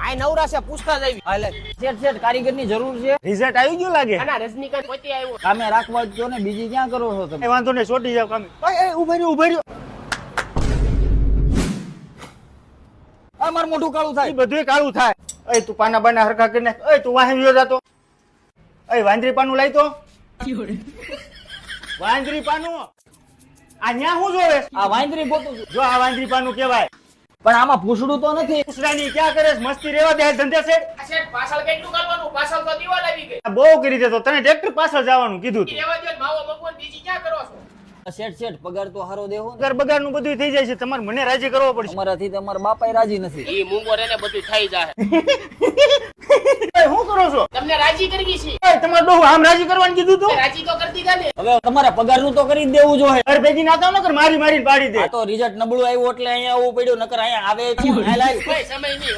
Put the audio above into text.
આ નવરા છે પૂછતા જ આવી. હાલે શેઠ કારીગર ની જરૂર છે. રિઝલ્ટ આવી ગયું લાગે. આના રજનીકાંત પોતે આવ્યો. કામે રાખવા જ જો ને, બીજી ક્યાં કરો છો તમે? એ વાંધો નહીં, છોટી જાવ કામે. ઉભા રહ્યો. આ મારું મોઢું કાળું એ થાય. બધું કાળું થાય. એ તું પાના બાના હરખા કરી નાખ. એ તું વાહે વિયો જાતો. એ વાંદરી પાનું લાઈ તો. વાંદરી પાનું આ ન્યા હું જોવે? આ વાંદરી ગોતું છું. જો આ વાંદરી પાનું કહેવાય. પણ આમાં પૂછડું તો નથી. પૂછડાની ક્યાં કરે છે? મસ્તી રેવા દે ધંધે છે. આ શેઠ પાછળ કેટલું કરવાનું? પાછળ તો દીવાલ આવી ગઈ. બહુ કરી દેતો તને ટ્રેક્ટર પાછળ જવાનું કીધું તું. રેવા દો ને, માવો મગવન બીજી ક્યાં કરો છો? શેઠ પગાર તો હારો દેવો ને. પગાર બગાર નું બધું થઈ જાય છે. તમારે મને રાજી કરવો પડશે. અમારાથી તમારા બાપાય રાજી નથી. ઈ મૂંગો રે ને બધું થઈ જાય. એ શું કરો છો? તમને રાજી કરવી છે. એ તમારે બહુ આમ રાજી કરવાનું કીધું તું. રાજી તો કરી દીધા ને. હવે તમારા પગાર નું તો કરી જ દેવું જોઈએ. અરે ભેગી નાતા નકર મારી મારીને પાડી દે. આ તો રિઝલ્ટ નબળું આવ્યું એટલે અહીંયા આવવું પડ્યું, નકર અહીંયા આવે જ નહીં. હાલ, હાલ. કોઈ સમય નહીં.